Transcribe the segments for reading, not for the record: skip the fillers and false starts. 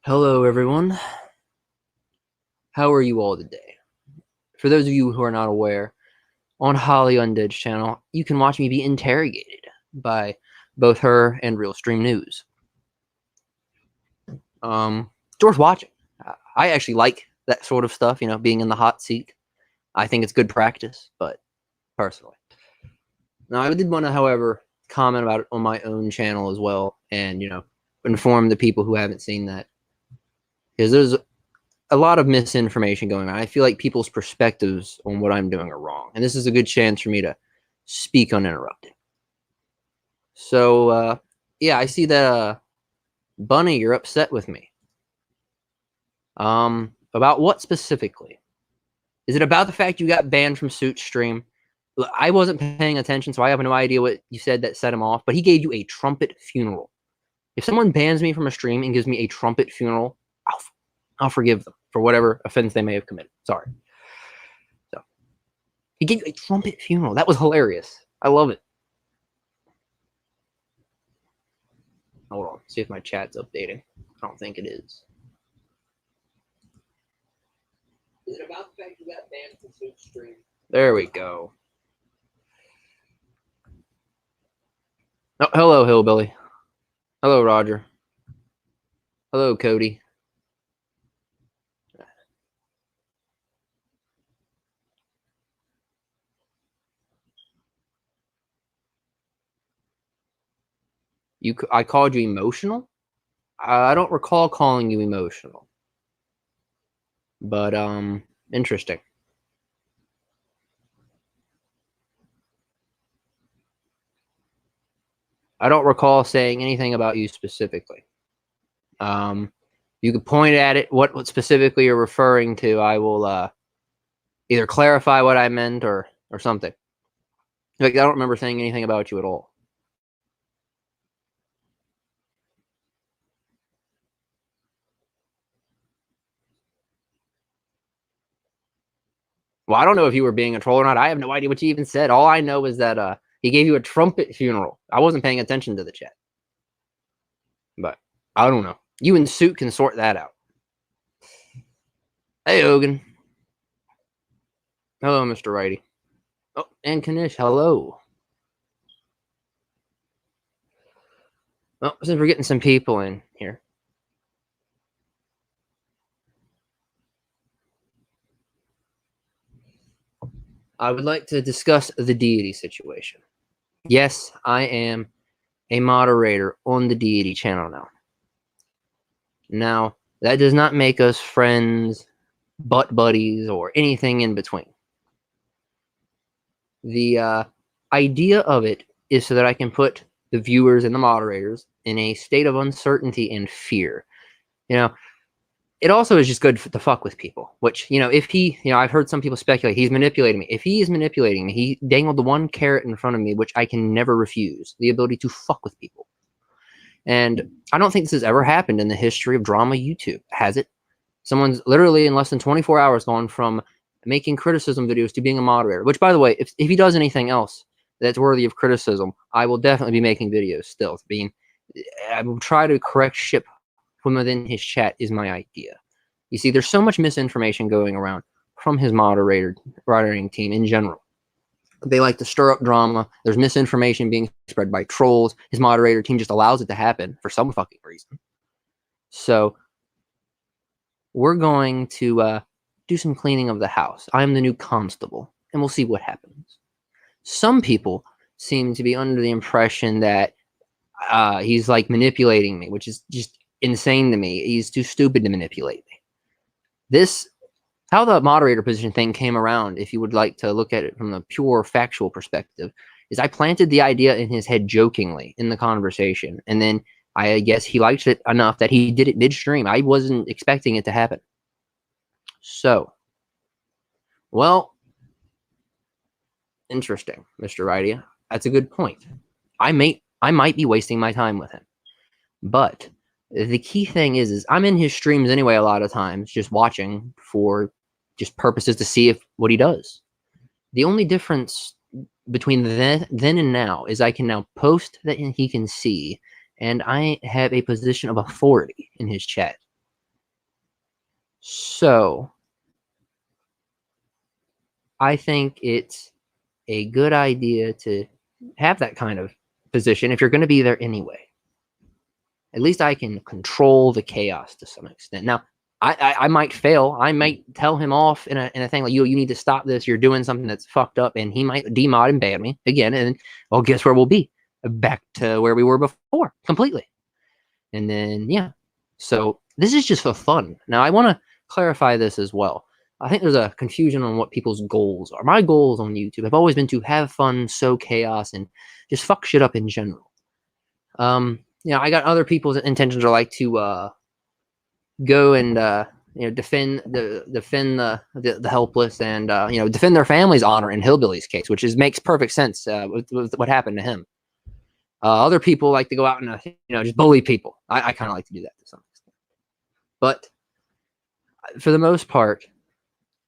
Hello, everyone. How are you all today? For those of you who are not aware, on Holly Undead's channel, you can watch me be interrogated by both her and Real Stream News. It's worth watching. I actually like that sort of stuff, you know, being in the hot seat. I think it's good practice, but personally. Now, I did want to, however, comment about it on my own channel as well and, you know, inform the people who haven't seen that. Because there's a lot of misinformation going on. I feel like people's perspectives on what I'm doing are wrong. And this is a good chance for me to speak uninterrupted. So, yeah, I see that, Bunny, you're upset with me. About what specifically? Is it about the fact you got banned from Suit's stream? Look, I wasn't paying attention, so I have no idea what you said that set him off, but he gave you a trumpet funeral. If someone bans me from a stream and gives me a trumpet funeral, I'll forgive them for whatever offense they may have committed. Sorry. So he gave you a trumpet funeral. That was hilarious. I love it. Hold on. See if my chat's updating. I don't think it is. Is it about the fact you got banned from Suit stream? There we go. Oh, hello, Hillbilly. Hello, Roger. Hello, Cody. I called you emotional? I don't recall calling you emotional. But, interesting. I don't recall saying anything about you specifically. You could point at it, what specifically you're referring to. I will either clarify what I meant or something. Like, I don't remember saying anything about you at all. Well, I don't know if you were being a troll or not. I have no idea what you even said. All I know is that he gave you a trumpet funeral. I wasn't paying attention to the chat. But I don't know. You and Suit can sort that out. Hey, Hogan. Hello, Mr. Righty. Oh, and Kanish, hello. Well, since we're getting some people in here. I would like to discuss the Deity situation. Yes, I am a moderator on the Deity channel now. Now, that does not make us friends, butt buddies, or anything in between. The idea of it is so that I can put the viewers and the moderators in a state of uncertainty and fear. You know, it also is just good to fuck with people, which, you know, if he, you know, I've heard some people speculate he's manipulating me. If he is manipulating me, he dangled the one carrot in front of me, which I can never refuse, the ability to fuck with people. And I don't think this has ever happened in the history of drama YouTube, has it? Someone's literally in less than 24 hours gone from making criticism videos to being a moderator, which, by the way, if he does anything else that's worthy of criticism, I will definitely be making videos still. I will try to correct ship from within his chat is my idea. You see, there's so much misinformation going around from his moderating team in general. They like to stir up drama. There's misinformation being spread by trolls. His moderator team just allows it to happen for some fucking reason. So we're going to do some cleaning of the house. I'm the new constable, and we'll see what happens. Some people seem to be under the impression that he's like manipulating me, which is just insane to me. He's too stupid to manipulate me. How the moderator position thing came around, if you would like to look at it from the pure factual perspective, is I planted the idea in his head jokingly in the conversation, and then I guess he liked it enough that he did it midstream. I wasn't expecting it to happen. So, well, interesting, Mr. Rydia. That's a good point. I might be wasting my time with him. But the key thing is I'm in his streams anyway a lot of times, just watching for just purposes to see what he does. The only difference between then and now is I can now post that he can see, and I have a position of authority in his chat. So I think it's a good idea to have that kind of position if you're going to be there anyway. At least I can control the chaos to some extent. Now, I might fail. I might tell him off in a thing like, you need to stop this. You're doing something that's fucked up, and he might demod and ban me again. And well, guess where we'll be? Back to where we were before, completely. And then yeah, so this is just for fun. Now I want to clarify this as well. I think there's a confusion on what people's goals are. My goals on YouTube have always been to have fun, sow chaos, and just fuck shit up in general. I got other people's intentions are like to go and defend the helpless and defend their family's honor in Hillbilly's case, which makes perfect sense with what happened to him. Other people like to go out and just bully people. I kind of like to do that to some extent, but for the most part,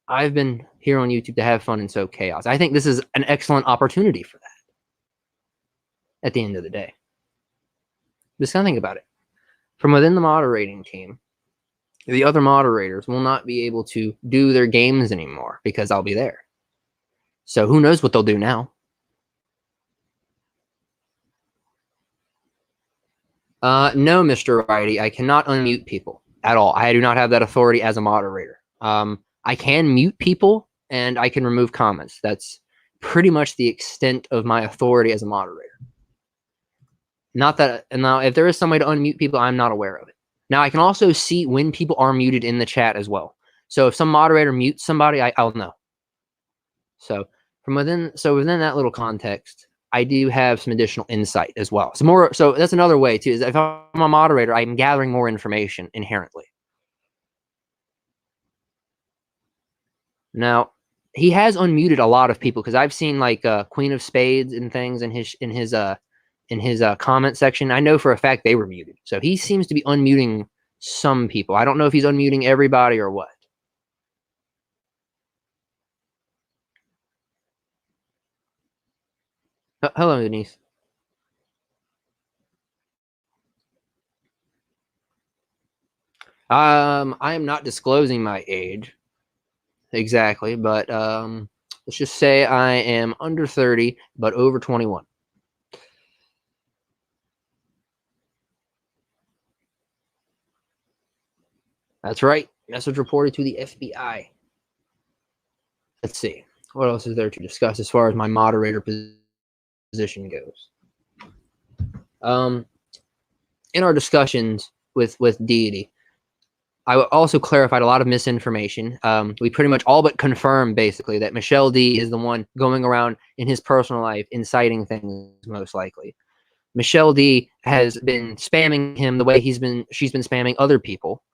I've been here on YouTube to have fun and sow chaos. I think this is an excellent opportunity for that. At the end of the day, just kind of think about it. From within the moderating team, the other moderators will not be able to do their games anymore because I'll be there. So who knows what they'll do now? No, Mr. Righty, I cannot unmute people at all. I do not have that authority as a moderator. I can mute people and I can remove comments. That's pretty much the extent of my authority as a moderator. Not that, and now if there is some way to unmute people, I'm not aware of it. Now I can also see when people are muted in the chat as well. So if some moderator mutes somebody, I'll know. So within that little context, I do have some additional insight as well. So that's another way too, is if I'm a moderator, I'm gathering more information inherently. Now, he has unmuted a lot of people because I've seen like Queen of Spades and things in his comment section. I know for a fact they were muted. So he seems to be unmuting some people. I don't know if he's unmuting everybody or what. Hello, Denise. I am not disclosing my age exactly, but let's just say I am under 30, but over 21. That's right. Message reported to the FBI. Let's see. What else is there to discuss as far as my moderator position goes? In our discussions with Deity, I also clarified a lot of misinformation. We pretty much all but confirmed, basically, that Michelle D is the one going around in his personal life inciting things, most likely. Michelle D has been spamming him the way she's been spamming other people.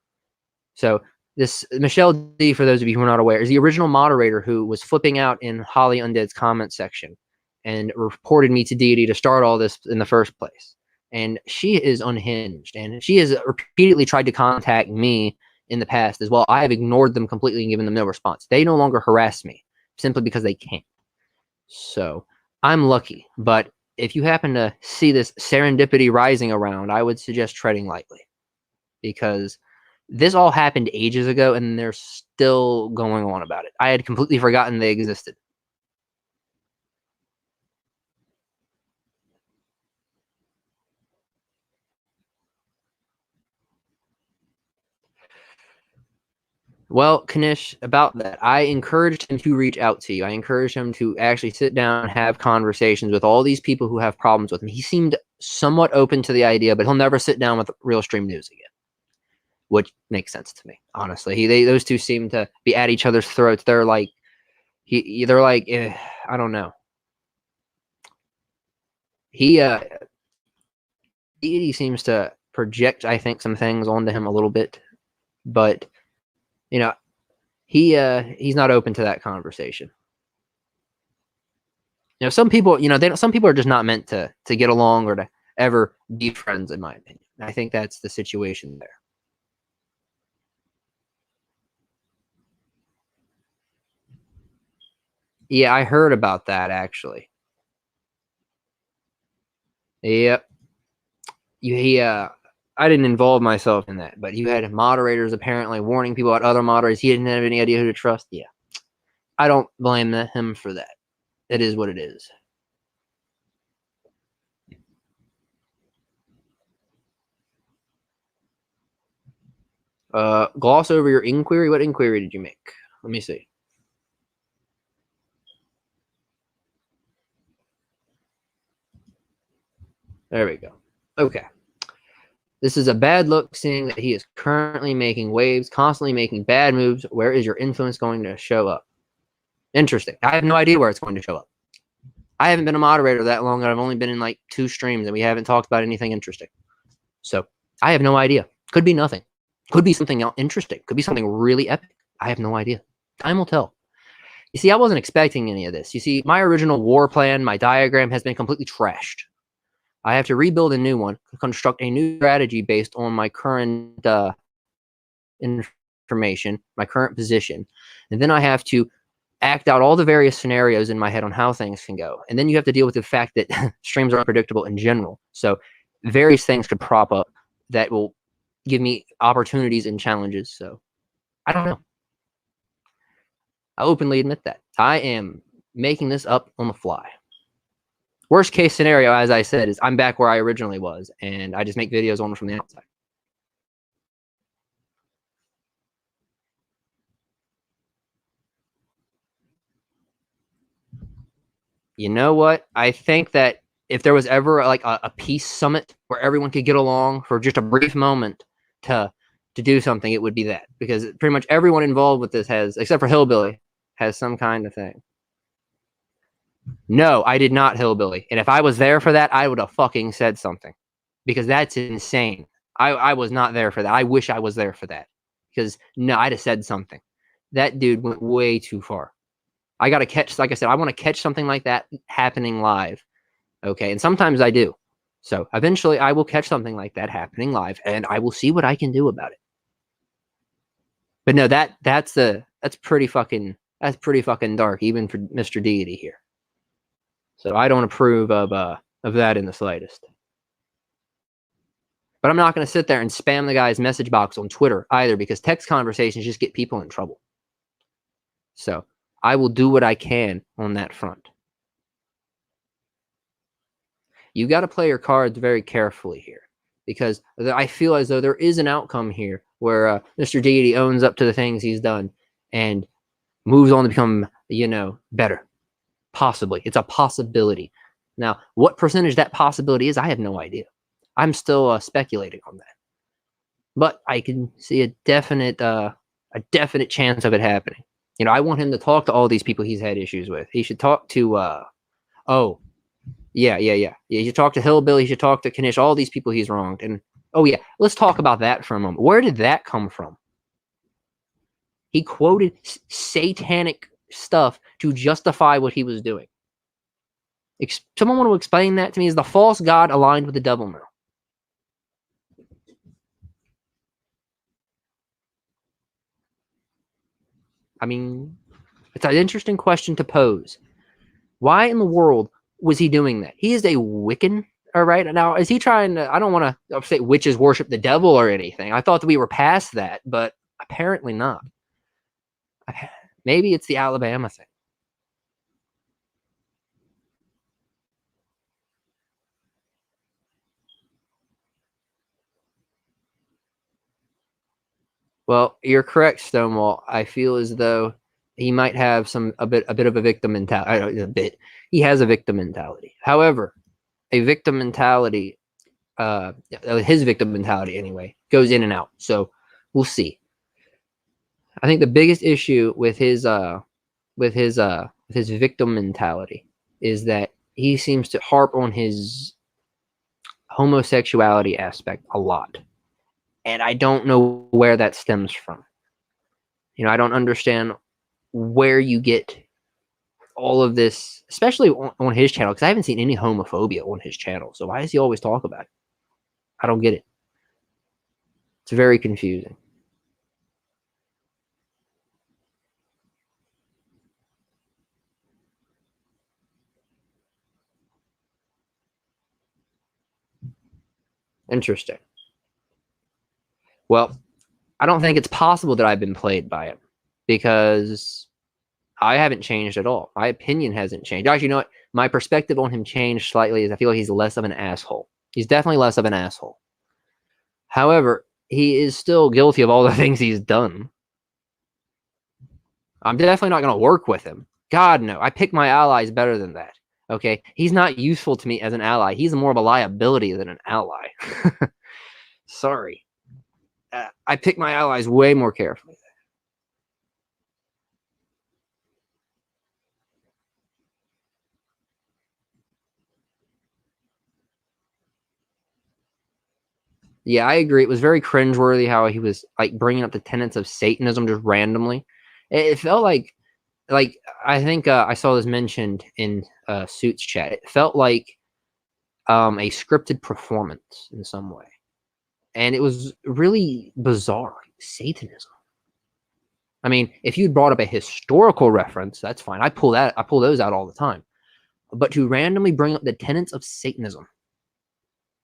So this Michelle D, for those of you who are not aware, is the original moderator who was flipping out in Holly Undead's comment section and reported me to Deity to start all this in the first place. And she is unhinged, and she has repeatedly tried to contact me in the past as well. I have ignored them completely and given them no response. They no longer harass me simply because they can't. So I'm lucky, but if you happen to see this serendipity rising around, I would suggest treading lightly, because this all happened ages ago and they're still going on about it. I had completely forgotten they existed. Well, Kanish, about that, I encouraged him to reach out to you. I encouraged him to actually sit down and have conversations with all these people who have problems with him. He seemed somewhat open to the idea, but he'll never sit down with Real Stream News again, which makes sense to me, honestly. Those two seem to be at each other's throats. They're like, I don't know. He seems to project, I think, some things onto him a little bit, but he's not open to that conversation. Some people, some people are just not meant to get along or to ever be friends, in my opinion. I think that's the situation there. Yeah, I heard about that, actually. Yep. I didn't involve myself in that, but you had moderators apparently warning people about other moderators. He didn't have any idea who to trust. Yeah, I don't blame him for that. It is what it is. Gloss over your inquiry. What inquiry did you make? Let me see. There we go. Okay. This is a bad look, seeing that he is currently making waves, constantly making bad moves. Where is your influence going to show up? Interesting. I have no idea where it's going to show up. I haven't been a moderator that long, and I've only been in like 2 streams, and we haven't talked about anything interesting. So I have no idea. Could be nothing. Could be something interesting. Could be something really epic. I have no idea. Time will tell. You see, I wasn't expecting any of this. You see, my original war plan, my diagram has been completely trashed. I have to rebuild a new one, construct a new strategy based on my current information, my current position. And then I have to act out all the various scenarios in my head on how things can go. And then you have to deal with the fact that streams are unpredictable in general. So various things could prop up that will give me opportunities and challenges. So I don't know. I openly admit that. I am making this up on the fly. Worst case scenario, as I said, is I'm back where I originally was, and I just make videos on from the outside. You know what? I think that if there was ever like a peace summit where everyone could get along for just a brief moment to do something, it would be that, because pretty much everyone involved with this has, except for Hillbilly, has some kind of thing. No, I did not, Hillbilly. And if I was there for that, I would have fucking said something, because that's insane. I was not there for that. I wish I was there for that, because no, I'd have said something. That dude went way too far. I got to catch, like I said, I want to catch something like that happening live. Okay. And sometimes I do. So eventually I will catch something like that happening live, and I will see what I can do about it. But no, that's pretty fucking dark, even for Mr. Deity here. So I don't approve of that in the slightest. But I'm not going to sit there and spam the guy's message box on Twitter either, because text conversations just get people in trouble. So I will do what I can on that front. You got to play your cards very carefully here, because I feel as though there is an outcome here where Mr. Deity owns up to the things he's done and moves on to become, better. Possibly. It's a possibility. Now, what percentage that possibility is, I have no idea. I'm still speculating on that. But I can see a definite chance of it happening. I want him to talk to all these people he's had issues with. He should talk to Yeah. You should talk to Hillbilly. You should talk to Kanish. All these people he's wronged. And let's talk about that for a moment. Where did that come from? He quoted satanic stuff to justify what he was doing. Someone want to explain that to me? Is the false god aligned with the devil now? I mean, it's an interesting question to pose. Why in the world was he doing that? He is a Wiccan. All right. Now, is he trying to, I don't want to say witches worship the devil or anything. I thought that we were past that, but apparently not. Maybe it's the Alabama thing. Well, you're correct, Stonewall. I feel as though he might have a bit of a victim mentality. He has a victim mentality. However, a victim mentality, his victim mentality anyway, goes in and out. So we'll see. I think the biggest issue with his victim mentality is that he seems to harp on his homosexuality aspect a lot. And I don't know where that stems from. I don't understand where you get all of this, especially on his channel, because I haven't seen any homophobia on his channel. So why does he always talk about it? I don't get it. It's very confusing. Interesting. Well, I don't think it's possible that I've been played by him, because I haven't changed at all. My opinion hasn't changed. Actually, you know what? My perspective on him changed slightly. Is I feel like he's less of an asshole. He's definitely less of an asshole. However, he is still guilty of all the things he's done. I'm definitely not going to work with him. God, no. I pick my allies better than that. Okay? He's not useful to me as an ally. He's more of a liability than an ally. Sorry. I pick my allies way more carefully. Yeah, I agree. It was very cringeworthy how he was like bringing up the tenets of Satanism just randomly. It felt like I think I saw this mentioned in Suits chat. It felt like a scripted performance in some way, and it was really bizarre. Satanism. I mean, if you'd brought up a historical reference, that's fine. I pull those out all the time. But to randomly bring up the tenets of Satanism,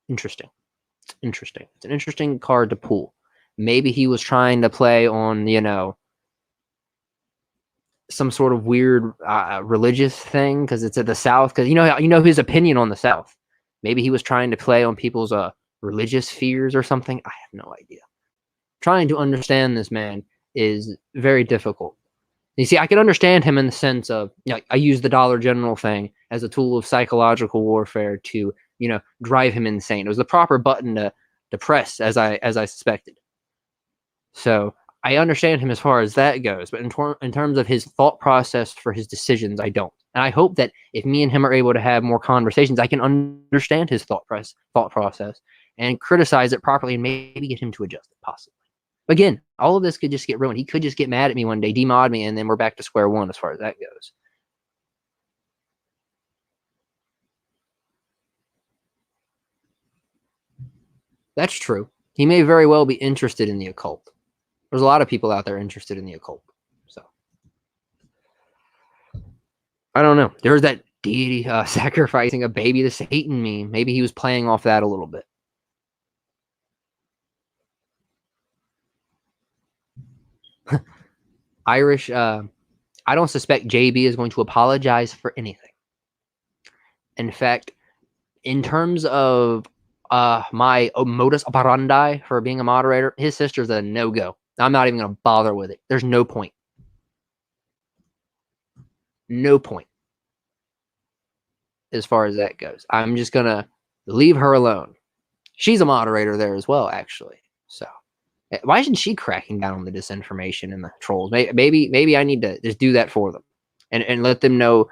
interesting. It's interesting. It's an interesting card to pull. Maybe he was trying to play on, some sort of weird religious thing because it's at the South. Because you know his opinion on the South. Maybe he was trying to play on people's religious fears or something. I have no idea. Trying to understand this man is very difficult. You see, I can understand him in the sense of, I use the Dollar General thing as a tool of psychological warfare to, drive him insane. It was the proper button to press, as I suspected. So I understand him as far as that goes, but in terms of his thought process for his decisions, I don't. And I hope that if me and him are able to have more conversations, I can understand his thought process and criticize it properly and maybe get him to adjust it, possibly. Again, all of this could just get ruined. He could just get mad at me one day, demod me, and then we're back to square one as far as that goes. That's true. He may very well be interested in the occult. There's a lot of people out there interested in the occult. So I don't know. There's that deity sacrificing a baby to Satan meme. Maybe he was playing off that a little bit. Irish. I don't suspect JB is going to apologize for anything. In fact, in terms of my modus operandi for being a moderator, his sister's a no-go. I'm not even going to bother with it. There's no point. No point as far as that goes. I'm just going to leave her alone. She's a moderator there as well, actually. So why isn't she cracking down on the disinformation and the trolls? Maybe I need to just do that for them and let them know,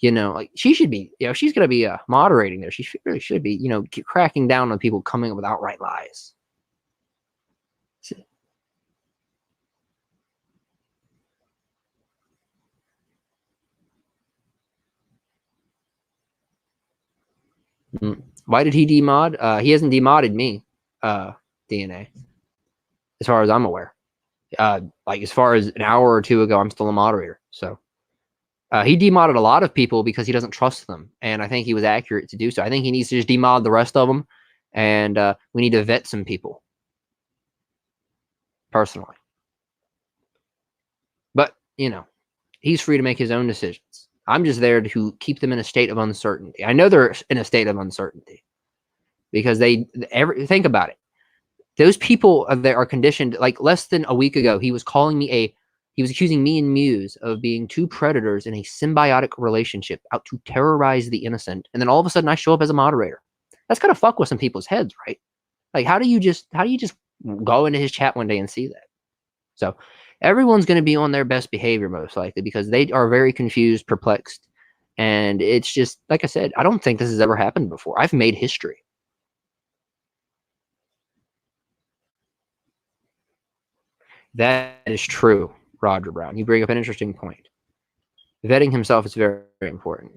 like she should be, she's going to be moderating there. She really should be, cracking down on people coming up with outright lies. Why did he demod? He hasn't demodded me, DNA, as far as I'm aware. Like as far as an hour or two ago, I'm still a moderator. So he demodded a lot of people because he doesn't trust them, and I think he was accurate to do so. I think he needs to just demod the rest of them, and we need to vet some people, personally. But he's free to make his own decisions. I'm just there to keep them in a state of uncertainty. I know they're in a state of uncertainty because think about it. Those people that are conditioned, like less than a week ago, he was accusing me and Muse of being two predators in a symbiotic relationship out to terrorize the innocent. And then all of a sudden I show up as a moderator. That's gotta fuck with some people's heads, right? Like how do you just go into his chat one day and see that? So everyone's going to be on their best behavior most likely because they are very confused, perplexed. And it's just, like I said, I don't think this has ever happened before. I've made history. That is true, Roger Brown. You bring up an interesting point. Vetting himself is very, very important.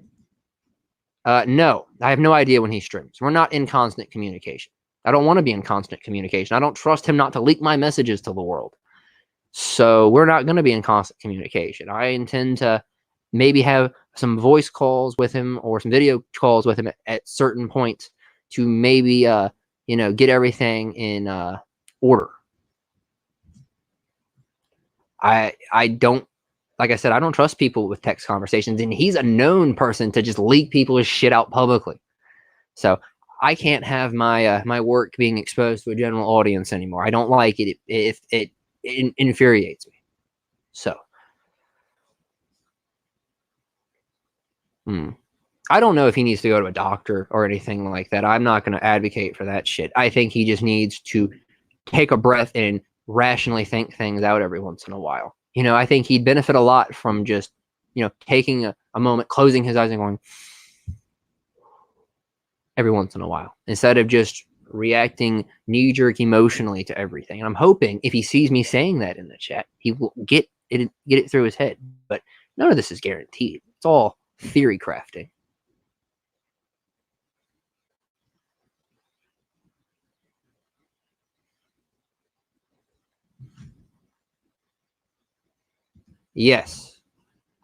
No, I have no idea when he streams. We're not in constant communication. I don't want to be in constant communication. I don't trust him not to leak my messages to the world. So we're not going to be in constant communication. I intend to maybe have some voice calls with him or some video calls with him at certain points to maybe, get everything in order. I don't, like I said, I don't trust people with text conversations, and he's a known person to just leak people's shit out publicly. So I can't have my my work being exposed to a general audience anymore. I don't like it. It infuriates me. So, I don't know if he needs to go to a doctor or anything like that. I'm not going to advocate for that shit. I think he just needs to take a breath and rationally think things out every once in a while. I think he'd benefit a lot from just, taking a moment, closing his eyes and going every once in a while instead of just reacting knee-jerk emotionally to everything. And I'm hoping if he sees me saying that in the chat, he will get it through his head. But none of this is guaranteed. It's all theory crafting. Yes,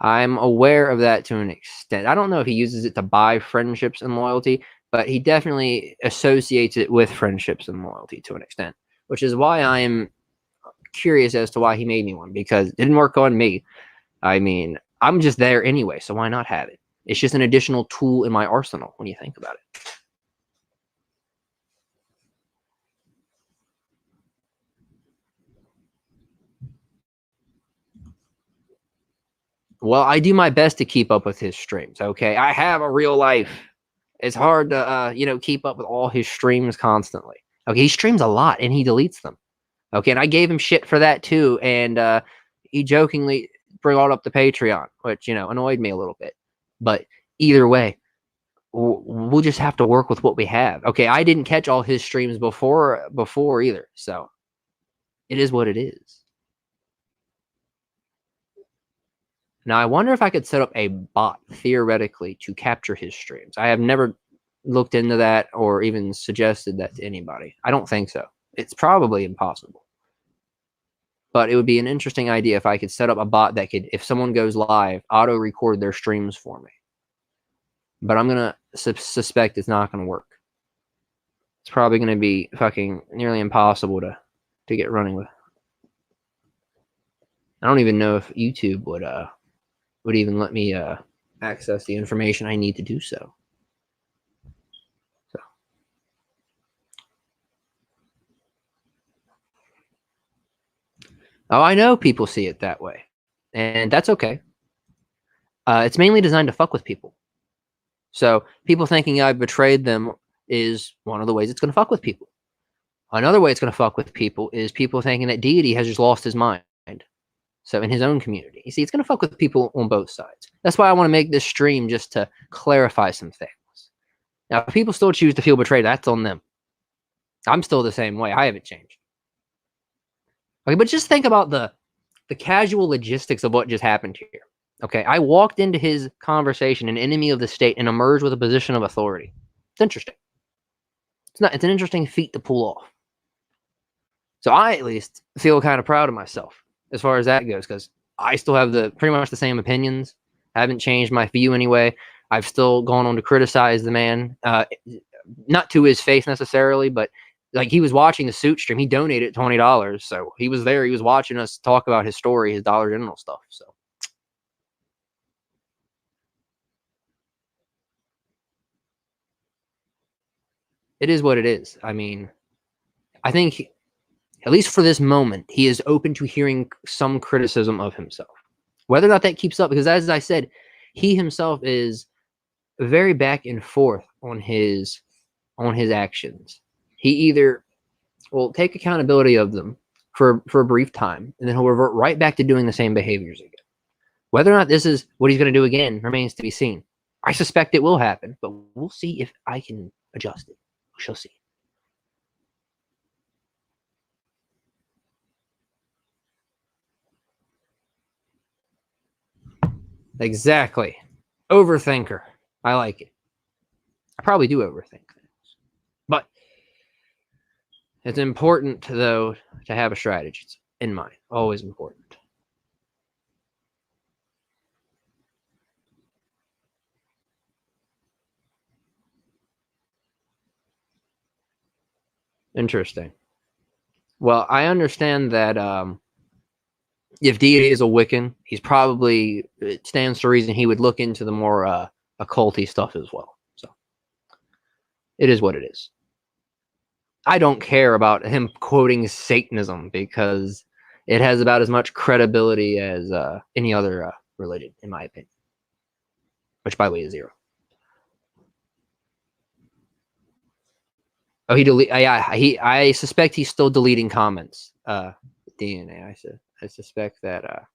I'm aware of that to an extent. I don't know if he uses it to buy friendships and loyalty, but he definitely associates it with friendships and loyalty to an extent, which is why I am curious as to why he made me one, because it didn't work on me. I mean, I'm just there anyway, so why not have it? It's just an additional tool in my arsenal when you think about it. Well, I do my best to keep up with his streams, okay? I have a real life. It's hard to, keep up with all his streams constantly. Okay, he streams a lot and he deletes them. Okay, and I gave him shit for that too, and he jokingly brought up the Patreon, which, annoyed me a little bit. But either way, we'll just have to work with what we have. Okay, I didn't catch all his streams before either, so it is what it is. Now, I wonder if I could set up a bot, theoretically, to capture his streams. I have never looked into that or even suggested that to anybody. I don't think so. It's probably impossible. But it would be an interesting idea if I could set up a bot that could, if someone goes live, auto-record their streams for me. But I'm going to suspect it's not going to work. It's probably going to be fucking nearly impossible to get running with. I don't even know if YouTube would even let me access the information I need to do so. Oh, I know people see it that way, and that's okay. It's mainly designed to fuck with people. So people thinking I've betrayed them is one of the ways it's going to fuck with people. Another way it's going to fuck with people is people thinking that Deity has just lost his mind. So in his own community, you see, it's going to fuck with people on both sides. That's why I want to make this stream, just to clarify some things. Now, if people still choose to feel betrayed, that's on them. I'm still the same way. I haven't changed. Okay, but just think about the casual logistics of what just happened here. Okay, I walked into his conversation, an enemy of the state, and emerged with a position of authority. It's interesting. It's an interesting feat to pull off. So I at least feel kind of proud of myself as far as that goes, because I still have pretty much the same opinions. I haven't changed my view anyway. I've still gone on to criticize the man, not to his face necessarily, but like, he was watching the suit stream. He donated $20, so he was there. He was watching us talk about his story, his Dollar General stuff. So it is what it is. I mean, I think, at least for this moment, he is open to hearing some criticism of himself. Whether or not that keeps up, because as I said, he himself is very back and forth on his actions. He either will take accountability of them for a brief time, and then he'll revert right back to doing the same behaviors again. Whether or not this is what he's going to do again remains to be seen. I suspect it will happen, but we'll see if I can adjust it. We shall see. Exactly. Overthinker. I like it. I probably do overthink things. But it's important, though, to have a strategy in mind. Always important. Interesting. Well, I understand that if Deity is a Wiccan, he's probably, it stands to reason he would look into the more occulty stuff as well. So it is what it is. I don't care about him quoting Satanism because it has about as much credibility as any other religion, in my opinion. Which, by the way, is 0. Oh, he delete. Yeah, I suspect he's still deleting comments. DNA. I suspect that.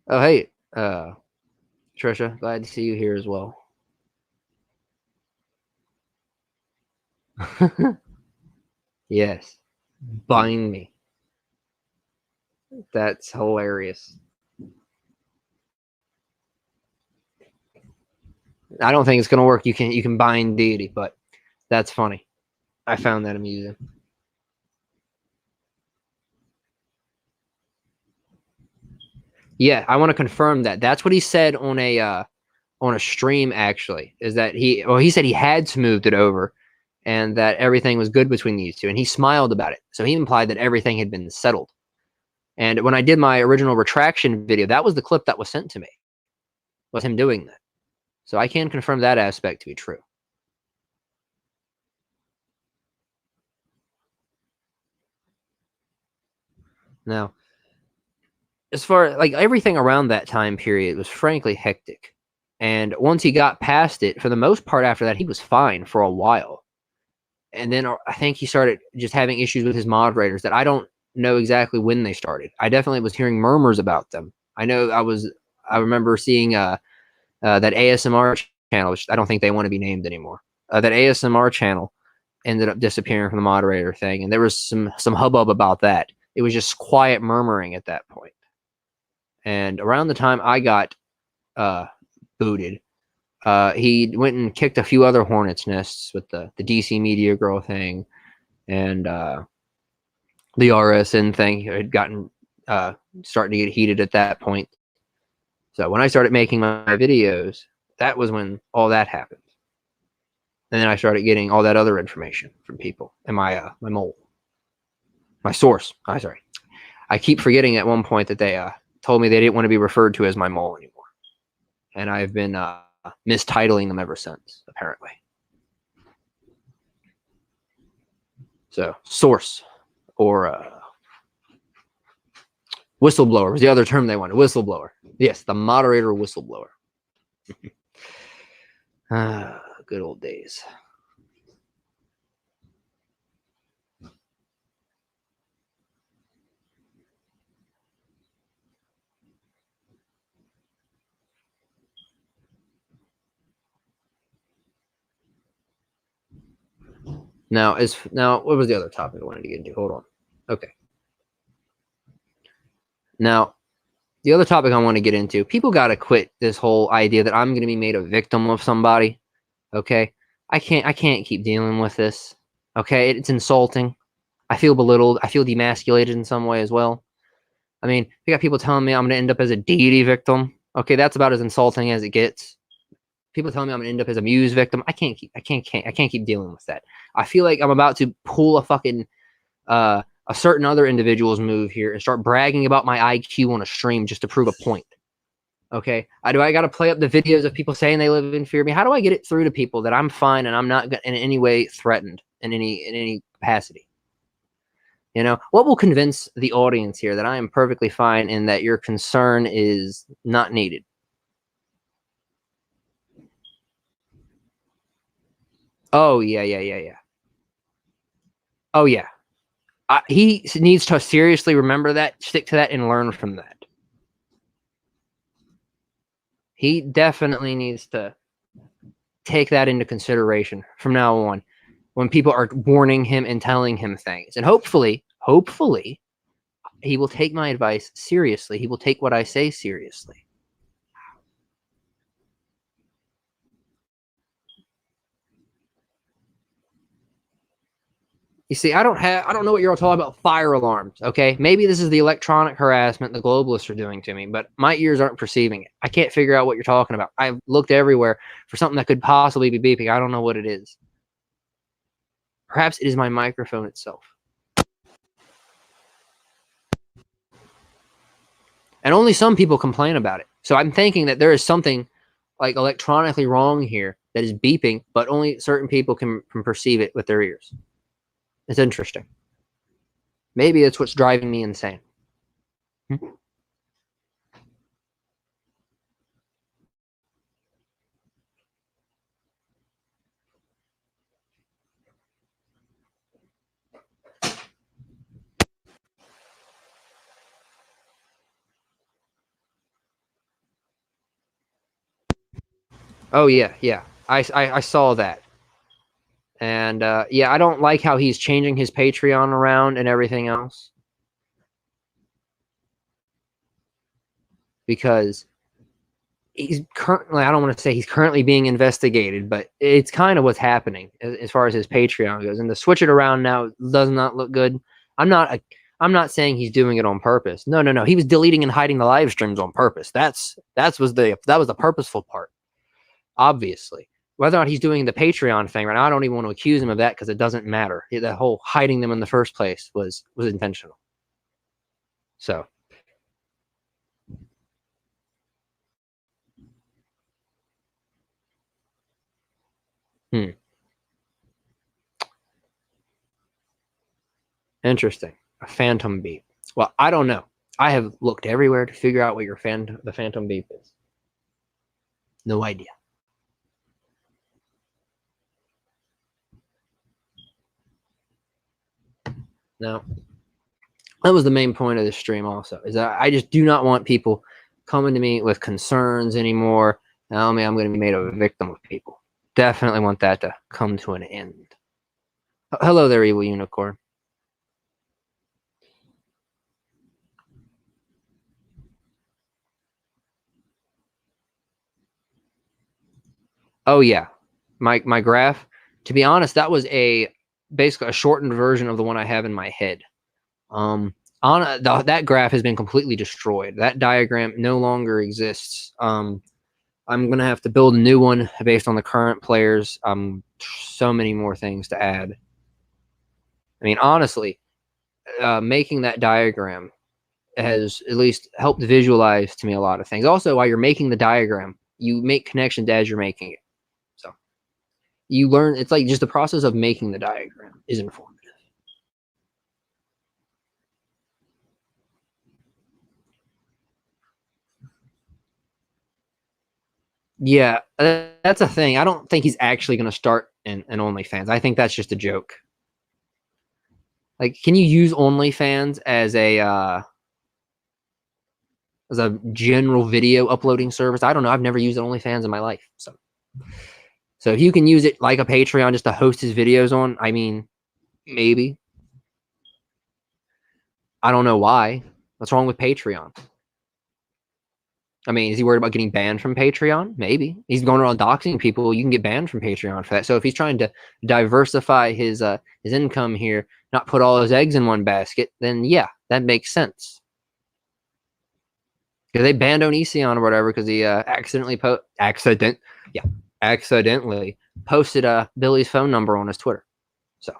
Oh, hey, Trisha, glad to see you here as well. Yes, bind me. That's hilarious. I don't think it's gonna work. You can bind Deity, but that's funny. I found that amusing. Yeah, I want to confirm that. That's what he said on a stream. Actually, is that he said he had smoothed it over, and that everything was good between these two, and he smiled about it. So he implied that everything had been settled. And when I did my original retraction video, that was the clip that was sent to me. Was him doing that. So I can confirm that aspect to be true. Now, as far like everything around that time period was frankly hectic. And once he got past it, for the most part after that, he was fine for a while. And then I think he started just having issues with his moderators that I don't know exactly when they started. I definitely was hearing murmurs about them. I remember seeing that ASMR channel, which I don't think they want to be named anymore. That ASMR channel ended up disappearing from the moderator thing, and there was some hubbub about that. It was just quiet murmuring at that point. And around the time I got booted, he went and kicked a few other hornets' nests with the DC Media Girl thing, and the RSN thing had gotten starting to get heated at that point. So when I started making my videos, that was when all that happened. And then I started getting all that other information from people and my mole, my source. Sorry, I keep forgetting at one point that they told me they didn't want to be referred to as my mole anymore, and I've been mistitling them ever since, apparently. So source or whistleblower was the other term they wanted. Whistleblower. Yes, the moderator whistleblower. Good old days. Now, what was the other topic I wanted to get into? Hold on. Okay. Now, the other topic I want to get into, people got to quit this whole idea that I'm going to be made a victim of somebody. Okay? I can't keep dealing with this. Okay? It's insulting. I feel belittled. I feel demasculated in some way as well. I mean, you got people telling me I'm going to end up as a Deity victim. Okay, that's about as insulting as it gets. People telling me I'm going to end up as a Muse victim. I can't keep dealing with that. I feel like I'm about to pull a fucking a certain other individual's move here and start bragging about my IQ on a stream just to prove a point. Okay, I got to play up the videos of people saying they live in fear of me. How do I get it through to people that I'm fine and I'm not in any way threatened in any capacity? You know, what will convince the audience here that I am perfectly fine and that your concern is not needed? Oh yeah. Oh yeah. He needs to seriously remember that, stick to that, and learn from that. He definitely needs to take that into consideration from now on when people are warning him and telling him things. And hopefully, he will take my advice seriously. He will take what I say seriously. You see, I don't know what you're all talking about. Fire alarms, okay? Maybe this is the electronic harassment the globalists are doing to me, but my ears aren't perceiving it. I can't figure out what you're talking about. I've looked everywhere for something that could possibly be beeping. I don't know what it is. Perhaps it is my microphone itself. And only some people complain about it. So I'm thinking that there is something like electronically wrong here that is beeping, but only certain people can perceive it with their ears. It's interesting. Maybe that's what's driving me insane. Oh yeah, yeah. I saw that. And yeah, I don't like how he's changing his Patreon around and everything else. Because he's currently, I don't want to say he's currently being investigated, but it's kind of what's happening as far as his Patreon goes. And to switch it around now does not look good. I'm not saying he's doing it on purpose. No, no, no. He was deleting and hiding the live streams on purpose. That was the purposeful part. Obviously, whether or not he's doing the Patreon thing right now, I don't even want to accuse him of that because it doesn't matter. The whole hiding them in the first place was intentional. So. Interesting. A phantom beep. Well, I don't know. I have looked everywhere to figure out what the phantom beep is. No idea. No. That was the main point of this stream also, is that I just do not want people coming to me with concerns anymore. Now, I'm going to be made a victim of people. Definitely want that to come to an end. Hello there, evil unicorn. Oh yeah, my graph. To be honest, that was basically a shortened version of the one I have in my head. That graph has been completely destroyed. That diagram no longer exists. I'm gonna have to build a new one based on the current players. So many more things to add. I mean, honestly, making that diagram has at least helped visualize to me a lot of things. Also, while you're making the diagram, you make connections as you're making it. So you learn. It's like just the process of making the diagram is informative. Yeah, that's a thing. I don't think he's actually going to start an OnlyFans. I think that's just a joke. Like, can you use OnlyFans as a general video uploading service? I don't know. I've never used OnlyFans in my life. So if you can use it like a Patreon just to host his videos on, I mean, maybe. I don't know why. What's wrong with Patreon? I mean, is he worried about getting banned from Patreon? Maybe. He's going around doxing people. You can get banned from Patreon for that. So if he's trying to diversify his income here, not put all his eggs in one basket, then yeah, that makes sense. Because they banned Onision or whatever because he accidentally posted Billy's phone number on his Twitter. So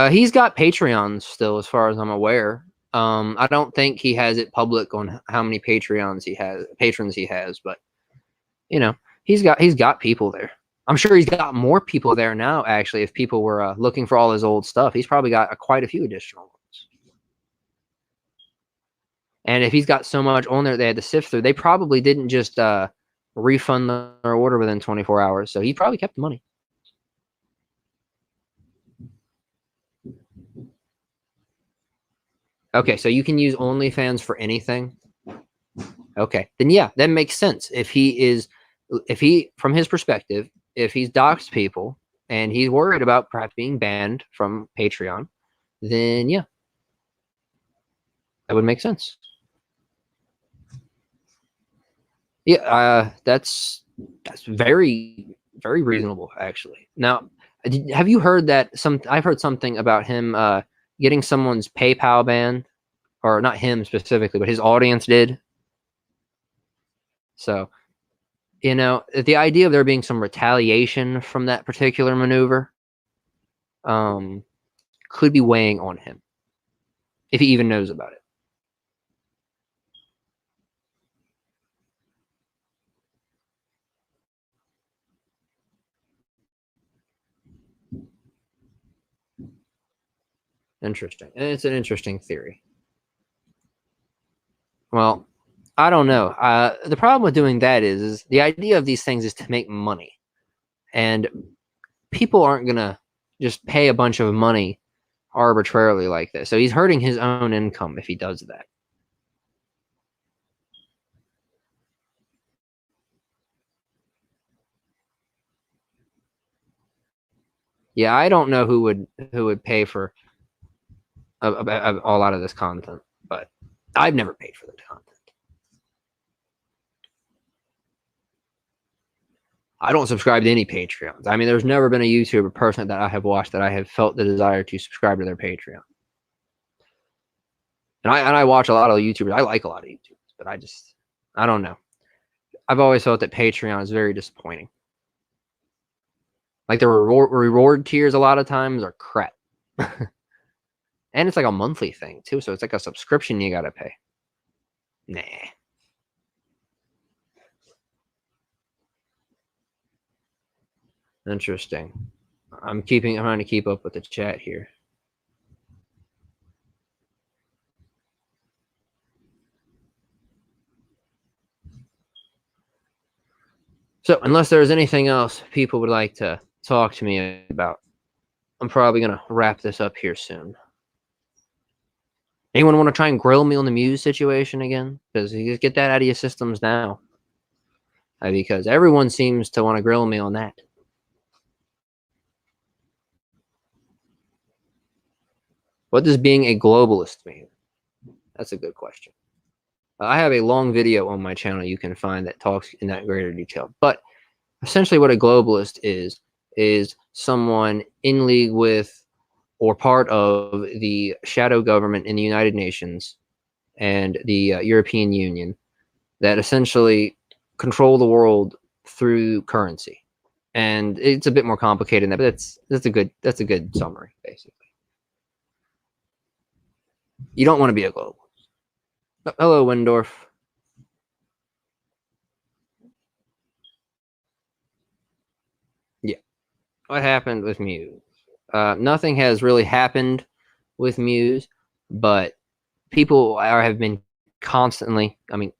he's got Patreons still, as far as I'm aware. I don't think he has it public on how many patrons he has, but you know, he's got people there. I'm sure he's got more people there now. Actually, if people were looking for all his old stuff, he's probably got quite a few additional ones. And if he's got so much on there they had to sift through, they probably didn't just refund their order within 24 hours. So he probably kept the money. Okay, so you can use OnlyFans for anything. Okay, then yeah, that makes sense. If he, from his perspective, if he's doxed people and he's worried about perhaps being banned from Patreon, then yeah, that would make sense. Yeah, that's very very reasonable actually. Now, have you heard that I've heard something about him getting someone's PayPal banned, or not him specifically, but his audience did. So, the idea of there being some retaliation from that particular maneuver um, could be weighing on him, if he even knows about it. Interesting. And it's an interesting theory. Well, I don't know. The problem with doing that is the idea of these things is to make money. And people aren't going to just pay a bunch of money arbitrarily like this. So he's hurting his own income if he does that. Yeah, I don't know who would pay for a lot of this content, but I've never paid for the content. I don't subscribe to any Patreons. I mean, there's never been a YouTuber person that I have watched that I have felt the desire to subscribe to their Patreon. And I watch a lot of YouTubers. I like a lot of YouTubers, but I don't know. I've always felt that Patreon is very disappointing. Like the reward tiers a lot of times are crap. And it's like a monthly thing too, so it's like a subscription you gotta pay. Nah. Interesting. I'm trying to keep up with the chat here. So unless there's anything else people would like to talk to me about, I'm probably gonna wrap this up here soon. Anyone want to try and grill me on the Muse situation again? Because you just get that out of your systems now. Because everyone seems to want to grill me on that. What does being a globalist mean? That's a good question. I have a long video on my channel you can find that talks in that greater detail. But essentially what a globalist is someone in league with or part of the shadow government in the United Nations and the European Union that essentially control the world through currency. And it's a bit more complicated than that, but that's a good summary, basically. You don't want to be a globalist. Hello, Windorf. Yeah. What happened with Muse? Nothing has really happened with Muse, but people have been constantly coming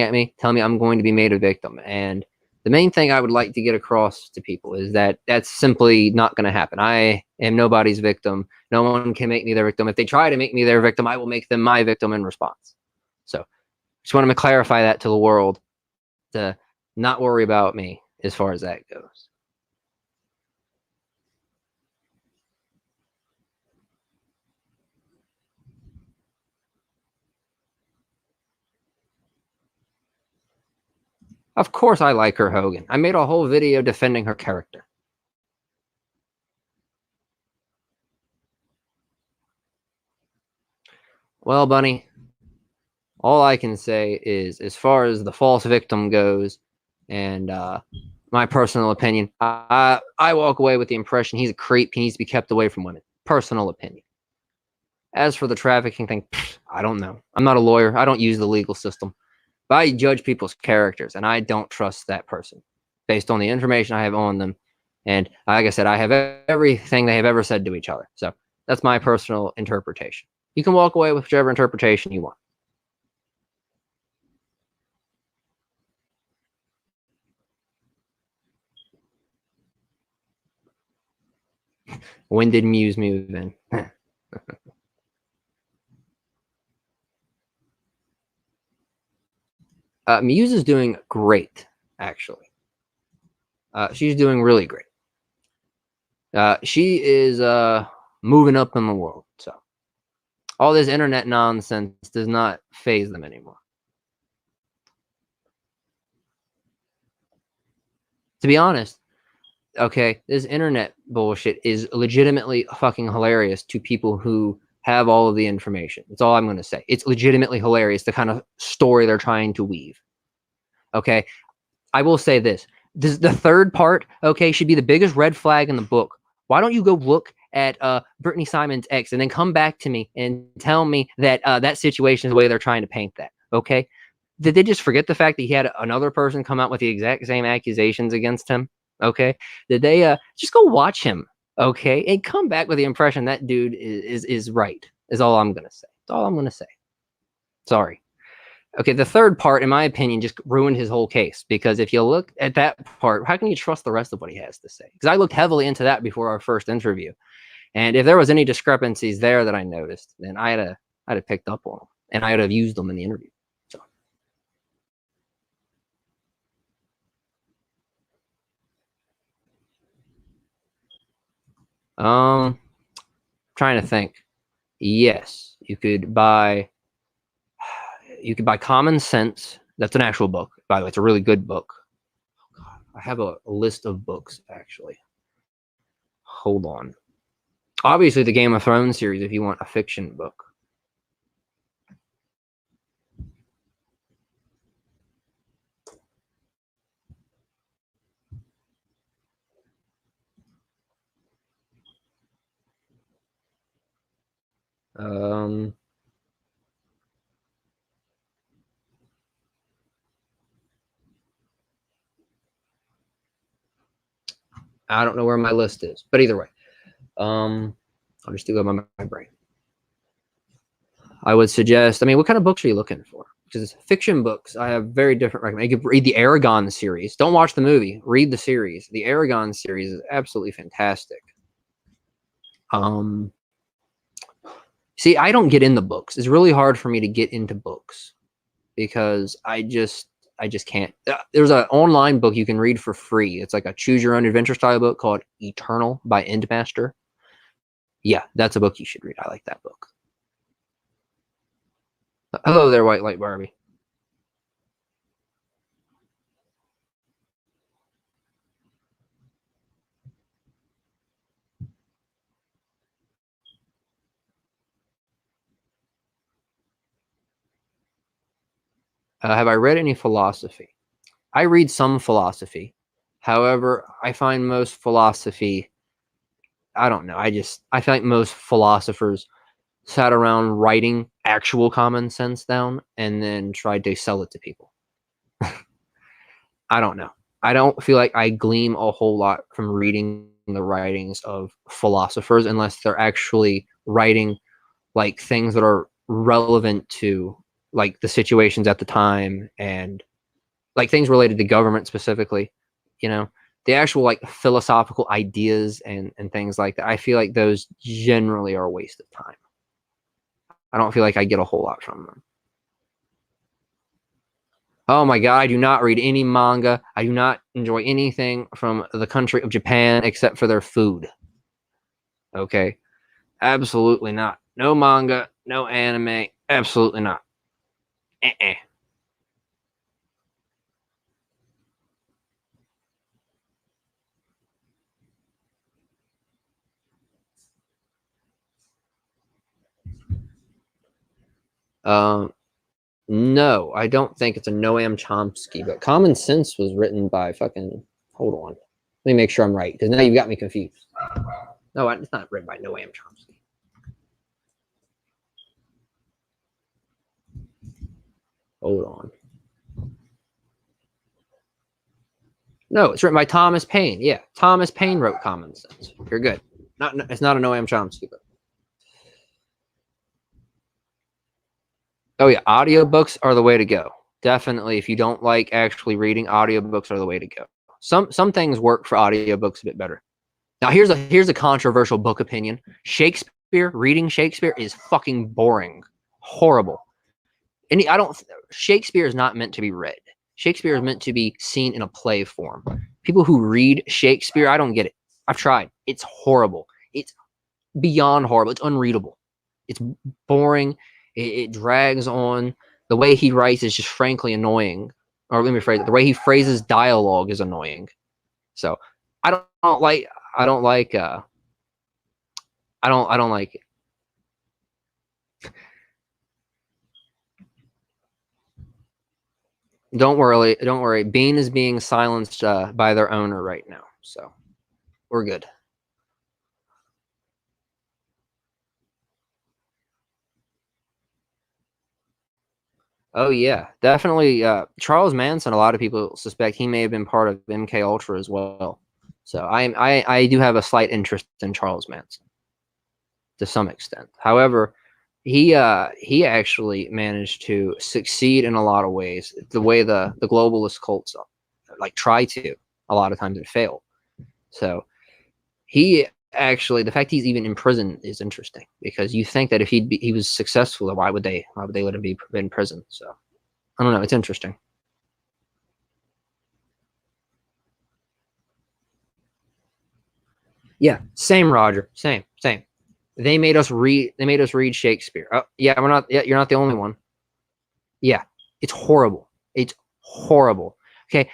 at me, telling me I'm going to be made a victim. And the main thing I would like to get across to people is that that's simply not going to happen. I am nobody's victim. No one can make me their victim. If they try to make me their victim, I will make them my victim in response. So just want to clarify that to the world, to not worry about me as far as that goes. Of course I like her, Hogan. I made a whole video defending her character. Well, Bunny, all I can say is, as far as the false victim goes, and my personal opinion, I walk away with the impression he's a creep. He needs to be kept away from women. Personal opinion. As for the trafficking thing, I don't know. I'm not a lawyer. I don't use the legal system. But I judge people's characters, and I don't trust that person based on the information I have on them. And like I said, I have everything they have ever said to each other. So that's my personal interpretation. You can walk away with whichever interpretation you want. When did Muse move in? Muse is doing great, actually. She's doing really great. She is moving up in the world. So all this internet nonsense does not faze them anymore. To be honest, okay, this internet bullshit is legitimately fucking hilarious to people who have all of the information. That's all I'm going to say. It's legitimately hilarious, the kind of story they're trying to weave. Okay, I will say this. The third part, okay, should be the biggest red flag in the book. Why don't you go look at Brittany Simon's ex and then come back to me and tell me that that situation is the way they're trying to paint that, okay? Did they just forget the fact that he had another person come out with the exact same accusations against him? Okay. Did they just go watch him? Okay. And come back with the impression that dude is right, is all I'm gonna say. That's all I'm gonna say. Sorry. Okay, the third part, in my opinion, just ruined his whole case, because if you look at that part, how can you trust the rest of what he has to say? Because I looked heavily into that before our first interview, and if there was any discrepancies there that I noticed, then I'd have picked up on them, and I'd have used them in the interview. Trying to think. Yes, you could buy Common Sense. That's an actual book, by the way. It's a really good book. Oh God, I have a list of books actually. Hold on. Obviously, the Game of Thrones series, if you want a fiction book. I don't know where my list is, but either way, I'll just do it by my brain. I would suggest. I mean, what kind of books are you looking for? Because fiction books, I have very different recommend. You could read the Aragon series. Don't watch the movie. Read the series. The Aragon series is absolutely fantastic. See, I don't get into books. It's really hard for me to get into books because I just can't. There's an online book you can read for free. It's like a choose your own adventure style book called Eternal by Endmaster. Yeah, that's a book you should read. I like that book. Hello there, White Light Barbie. Have I read any philosophy? I read some philosophy. However, I find most philosophy, I don't know. I feel like most philosophers sat around writing actual common sense down and then tried to sell it to people. I don't know. I don't feel like I glean a whole lot from reading the writings of philosophers unless they're actually writing like things that are relevant to like the situations at the time and like things related to government specifically, you know, the actual like philosophical ideas and things like that. I feel like those generally are a waste of time. I don't feel like I get a whole lot from them. Oh my God, I do not read any manga. I do not enjoy anything from the country of Japan except for their food. Okay. Absolutely not. No manga, no anime. Absolutely not. Uh-uh. Um, no, I don't think it's a Noam Chomsky, but Common Sense was written by fucking. Hold on. Let me make sure I'm right, because now you got me confused. No, it's not written by Noam Chomsky. Hold on. No, it's written by Thomas Paine. Yeah, Thomas Paine wrote Common Sense. You're good. It's not a Noam Chomsky book. Oh yeah, audiobooks are the way to go. Definitely, if you don't like actually reading, audiobooks are the way to go. Some things work for audiobooks a bit better. Now here's a controversial book opinion. Reading Shakespeare is fucking boring. Horrible. I don't Shakespeare is not meant to be read. Shakespeare is meant to be seen in a play form. People who read Shakespeare, I don't get it. I've tried. It's horrible. It's beyond horrible. It's unreadable. It's boring. It drags on. The way he writes is just frankly annoying. Or let me phrase it. The way he phrases dialogue is annoying. So I don't like I don't like I don't like it. Don't worry. Bean is being silenced by their owner right now, so we're good. Oh yeah, definitely. Charles Manson. A lot of people suspect he may have been part of MK Ultra as well. So I do have a slight interest in Charles Manson to some extent. However, he actually managed to succeed in a lot of ways. The way the globalist cults like try to, a lot of times it fail. So he actually, the fact he's even in prison is interesting, because you think that if he was successful, why would they let him be in prison? So I don't know. It's interesting. Yeah, same, Roger. Same. They made us read. They made us read Shakespeare. Oh, yeah, we're not. Yeah, you're not the only one. Yeah, it's horrible. It's horrible. Okay,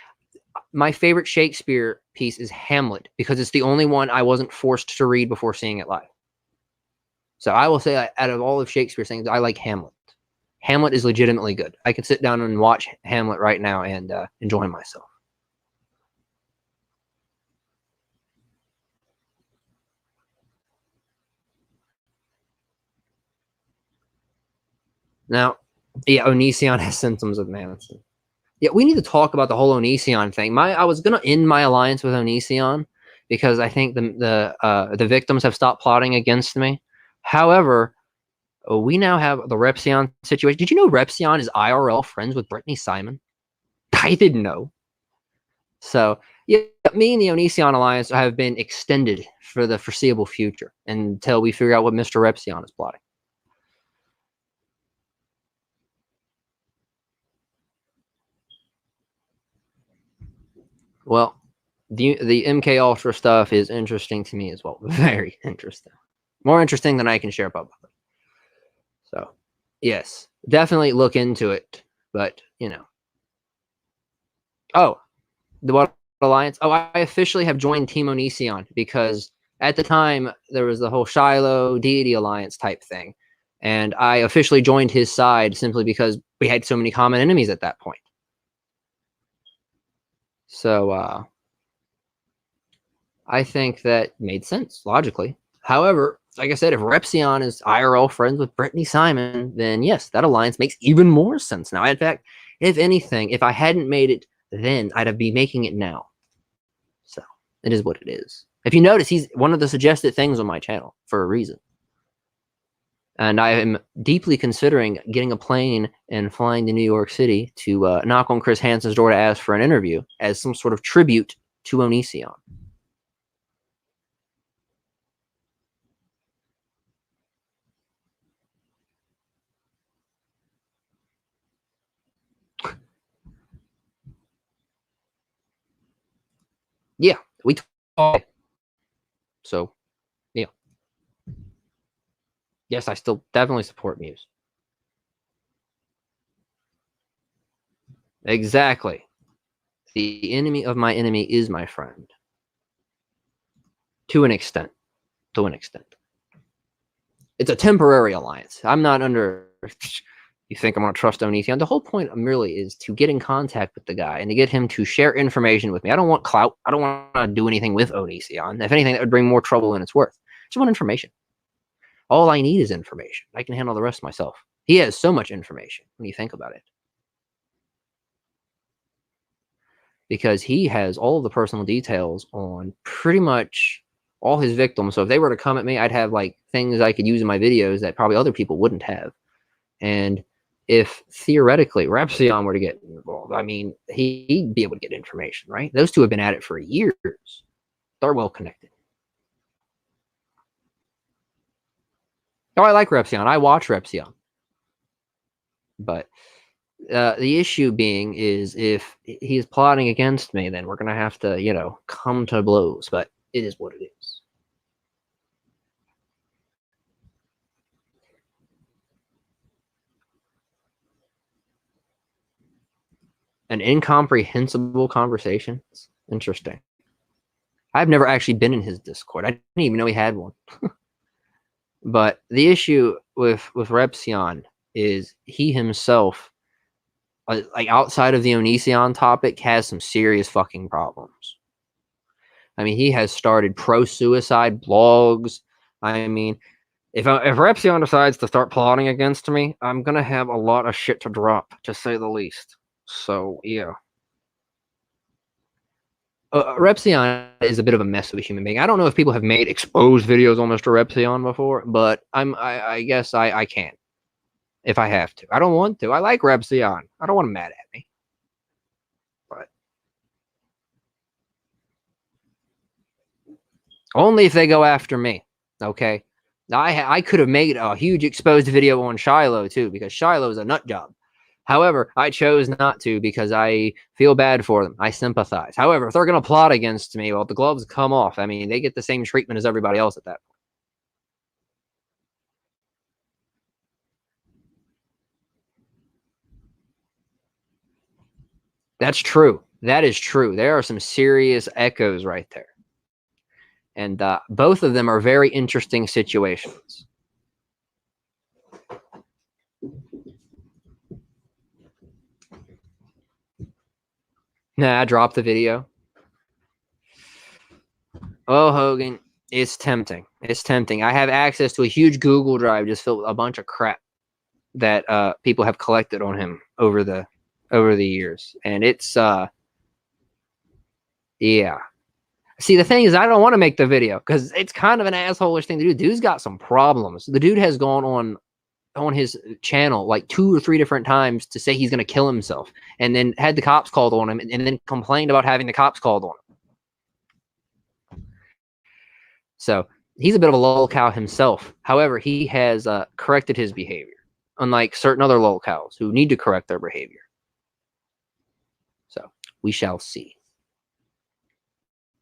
my favorite Shakespeare piece is Hamlet, because it's the only one I wasn't forced to read before seeing it live. So I will say, out of all of Shakespeare's things, I like Hamlet. Hamlet is legitimately good. I could sit down and watch Hamlet right now and enjoy myself. Now, yeah, Onision has symptoms of Manson. Yeah, we need to talk about the whole Onision thing. I was gonna end my alliance with Onision because I think the victims have stopped plotting against me. However, we now have the Repsion situation. Did you know Repsion is IRL friends with Brittany Simon? I didn't know. So yeah, me and the Onision alliance have been extended for the foreseeable future until we figure out what Mr. Repsion is plotting. Well, the MK Ultra stuff is interesting to me as well. Very interesting. More interesting than I can share publicly. So, yes, definitely look into it. But, Oh, the what alliance? Oh, I officially have joined Team Onision, because at the time there was the whole Shiloh Deity alliance type thing. And I officially joined his side simply because we had so many common enemies at that point. So, I think that made sense logically. However, like I said, if Repsion is IRL friends with Brittany Simon, then yes, that alliance makes even more sense now. In fact, if anything, if I hadn't made it then, I'd be making it now. So it is what it is. If you notice, he's one of the suggested things on my channel for a reason. And I am deeply considering getting a plane and flying to New York City to knock on Chris Hansen's door to ask for an interview as some sort of tribute to Onision. Yeah, we talk. So, yeah. Yes, I still definitely support Muse. Exactly. The enemy of my enemy is my friend. To an extent. To an extent. It's a temporary alliance. I'm not under. You think I'm going to trust Onision? The whole point merely is to get in contact with the guy and to get him to share information with me. I don't want clout. I don't want to do anything with Onision. If anything, that would bring more trouble than it's worth. I just want information. All I need is information. I can handle the rest myself. He has so much information when you think about it, because he has all of the personal details on pretty much all his victims. So if they were to come at me, I'd have like things I could use in my videos that probably other people wouldn't have. And if theoretically Repsion were to get involved, I mean, he'd be able to get information, right? Those two have been at it for years. They're well connected. Oh, I like Repsion. I watch Repsion. But the issue being is, if he's plotting against me, then we're going to have to, come to blows. But it is what it is. An incomprehensible conversation. It's interesting. I've never actually been in his Discord. I didn't even know he had one. But the issue with Repsion is he himself, like outside of the Onision topic, has some serious fucking problems. I mean, he has started pro-suicide blogs. I mean, if Repsion decides to start plotting against me, I'm gonna have a lot of shit to drop, to say the least. So yeah. Repsion is a bit of a mess of a human being. I don't know if people have made exposed videos on Mr. Repsion before, but I guess I can if I have to. I don't want to. I like Repsion. I don't want him mad at me. But only if they go after me. Okay. Now I could have made a huge exposed video on Shiloh too, because Shiloh is a nut job. However, I chose not to because I feel bad for them. I sympathize. However, if they're going to plot against me, well, the gloves come off. I mean, they get the same treatment as everybody else at that point. That's true. That is true. There are some serious echoes right there. And both of them are very interesting situations. Nah, I dropped the video. Oh, Hogan, it's tempting. It's tempting. I have access to a huge Google Drive just filled with a bunch of crap that people have collected on him over the years, and it's yeah. See, the thing is, I don't want to make the video because it's kind of an asshole-ish thing to do. Dude's got some problems. The dude has gone on his channel like 2 or 3 different times to say he's going to kill himself, and then had the cops called on him, and then complained about having the cops called on him. So he's a bit of a lolcow himself. However, he has corrected his behavior, unlike certain other lolcows who need to correct their behavior. So we shall see.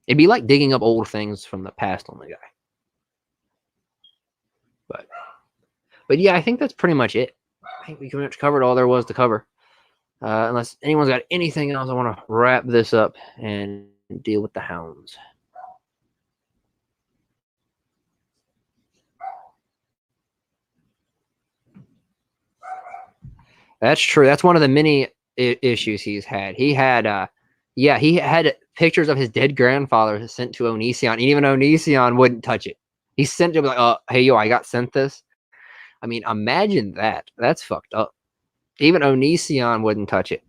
It'd be like digging up old things from the past on the guy. But yeah, I think that's pretty much it. I think we pretty much covered all there was to cover. Unless anyone's got anything else, I want to wrap this up and deal with the hounds. That's true. That's one of the many issues he's had. He had, yeah, he had pictures of his dead grandfather sent to Onision, and even Onision wouldn't touch it. He sent it like, "Oh, hey, yo, I got sent this." I mean, imagine that. That's fucked up. Even Onision wouldn't touch it.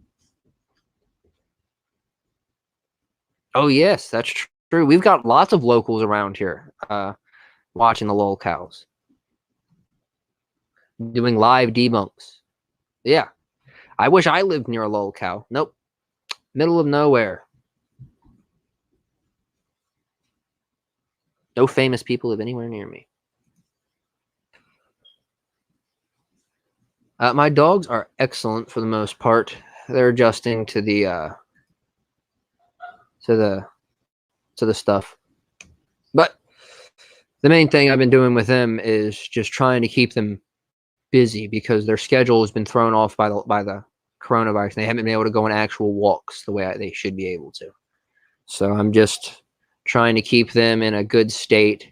Oh yes, that's true. We've got lots of locals around here watching the lol cows, doing live debunks. Yeah, I wish I lived near a lol cow. Nope, middle of nowhere. No famous people live anywhere near me. My dogs are excellent for the most part. They're adjusting to the to the stuff. But the main thing I've been doing with them is just trying to keep them busy because their schedule has been thrown off by the coronavirus. They haven't been able to go on actual walks the way they should be able to. So I'm just trying to keep them in a good state.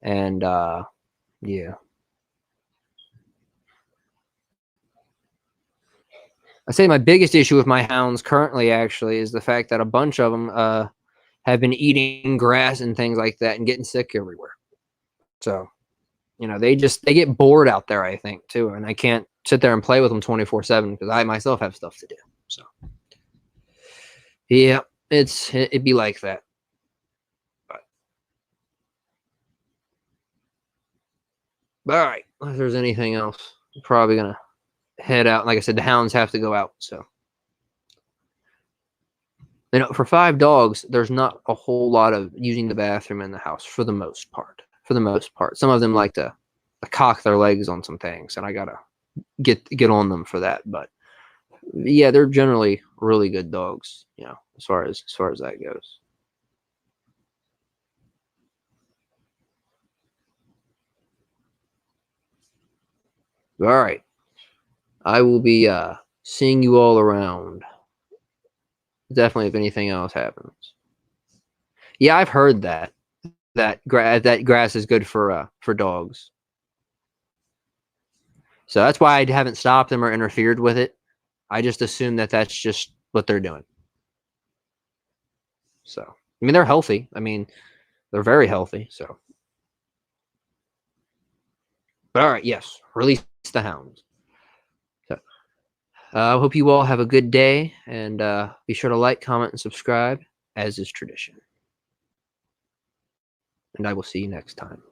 And yeah. I say my biggest issue with my hounds currently actually is the fact that a bunch of them have been eating grass and things like that and getting sick everywhere. So, you know, they get bored out there, I think, too. And I can't sit there and play with them 24/7 because I myself have stuff to do. So, yeah, it'd be like that. But all right, if there's anything else, I'm probably going to head out. Like I said, the hounds have to go out. So, you know, for 5 dogs, there's not a whole lot of using the bathroom in the house for the most part. For the most part, some of them like to cock their legs on some things, and I gotta get on them for that. But yeah, they're generally really good dogs, you know, as far as that goes. All right, I will be seeing you all around. Definitely if anything else happens. Yeah, I've heard that grass is good for dogs. So that's why I haven't stopped them or interfered with it. I just assume that that's just what they're doing. So, I mean, they're healthy. I mean, they're very healthy. So, but all right, yes, release the hounds. So, I hope you all have a good day, and be sure to like, comment, and subscribe, as is tradition. And I will see you next time.